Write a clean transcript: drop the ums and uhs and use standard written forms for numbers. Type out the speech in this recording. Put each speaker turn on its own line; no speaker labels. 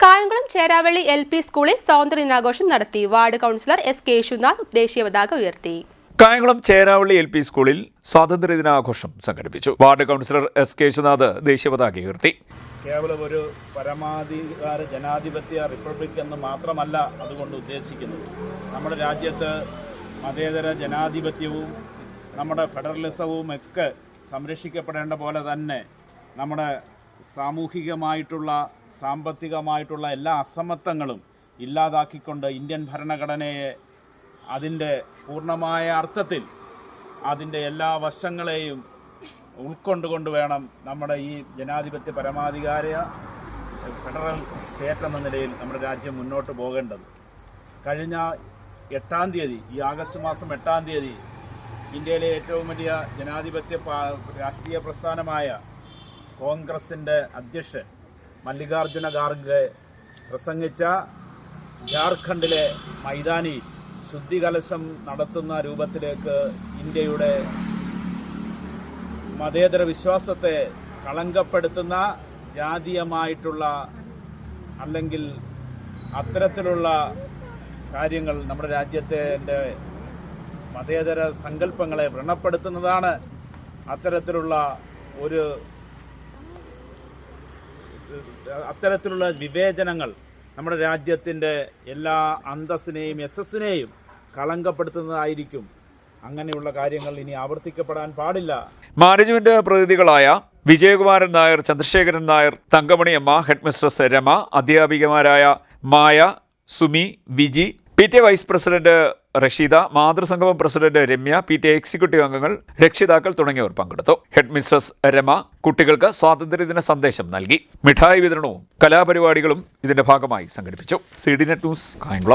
Kayamkulam Cheravally LP സ്കൂളിൽ സ്വാതന്ത്ര്യദിനാഘോഷം നടത്തി. Ward councillor S. Keshunath ദേശീയ പതാക ഉയർത്തി.
കായംകുളം ചേരാവള്ളി LP സ്കൂളിൽ സ്വാതന്ത്ര്യദിനാഘോഷം സംഘടിപ്പിച്ചു. Ward councillor S. കേശുനാഥ് ദേശീയ പതാക ഉയർത്തി.
കേവലം ഒരു പരമാധികാര ജനാധിപത്യ റിപ്പബ്ലിക് എന്ന് മാത്രമല്ല അതുകൊണ്ട് ഉദ്ദേശിക്കുന്നത്. നമ്മുടെ രാജ്യത്ത് മതേതര ജനാധിപത്യവും നമ്മുടെ ഫെഡറലിസവും ഒക്കെ സംരക്ഷിക്കപ്പെടേണ്ട പോലെ തന്നെ നമ്മുടെ സാമൂഹികമായിട്ടുള്ള സാമ്പത്തികമായിട്ടുള്ള എല്ലാ അസമത്വങ്ങളും ഇല്ലാതാക്കിക്കൊണ്ട് ഇന്ത്യൻ ഭരണഘടനയെ അതിൻ്റെ പൂർണ്ണമായ അർത്ഥത്തിൽ അതിൻ്റെ എല്ലാ വശങ്ങളെയും ഉൾക്കൊണ്ടുകൊണ്ട് വേണം നമ്മുടെ ഈ ജനാധിപത്യ പരമാധികാര ഫെഡറൽ സ്റ്റേറ്റ് എന്ന നിലയിൽ നമ്മുടെ രാജ്യം മുന്നോട്ട് പോകേണ്ടത്. കഴിഞ്ഞ 8-ാം തീയതി, ഈ ആഗസ്റ്റ് മാസം 8-ാം തീയതി ഇന്ത്യയിലെ ഏറ്റവും വലിയ ജനാധിപത്യ രാഷ്ട്രീയ പ്രസ്ഥാനമായ കോൺഗ്രസിൻ്റെ അധ്യക്ഷൻ മല്ലികാർജുന ഖാർഗെ പ്രസംഗിച്ച ജാർഖണ്ഡിലെ മൈതാനിയിൽ ശുദ്ധികലശം നടത്തുന്ന രൂപത്തിലേക്ക് ഇന്ത്യയുടെ മതേതര വിശ്വാസത്തെ കളങ്കപ്പെടുത്തുന്ന ജാതീയമായിട്ടുള്ള അല്ലെങ്കിൽ അത്തരത്തിലുള്ള കാര്യങ്ങൾ നമ്മുടെ രാജ്യത്തെ മതേതര സങ്കല്പങ്ങളെ വ്രണപ്പെടുത്തുന്നതാണ്. അത്തരത്തിലുള്ള വിവേചനങ്ങൾ നമ്മുടെ രാജ്യത്തിൻ്റെ എല്ലാ അന്തസ്സിനെയും യശസ്സിനെയും കളങ്കപ്പെടുത്തുന്നതായിരിക്കും. അങ്ങനെയുള്ള കാര്യങ്ങൾ ഇനി ആവർത്തിക്കപ്പെടാൻ പാടില്ല.
മാനേജ്മെന്റ് പ്രതിനിധികളായ വിജയകുമാരൻ നായർ, ചന്ദ്രശേഖരൻ നായർ, തങ്കമണിയമ്മ, ഹെഡ് മിസ്ട്രസ് രമ, അധ്യാപികമാരായ Maya, Sumi, Viji, PTA vice president Rasheeda, മാതൃസംഗമം പ്രസിഡന്റ് രമ്യ, PTA എക്സിക്യൂട്ടീവ് അംഗങ്ങൾ, രക്ഷിതാക്കൾ തുടങ്ങിയവർ പങ്കെടുത്തു. ഹെഡ് മിസ്ട്രസ് രമ കുട്ടികൾക്ക് സ്വാതന്ത്ര്യദിന സന്ദേശം നൽകി. മിഠായി വിതരണവും കലാപരിപാടികളും ഇതിന്റെ ഭാഗമായി സംഘടിപ്പിച്ചു. CDNet news, Kayamkulam.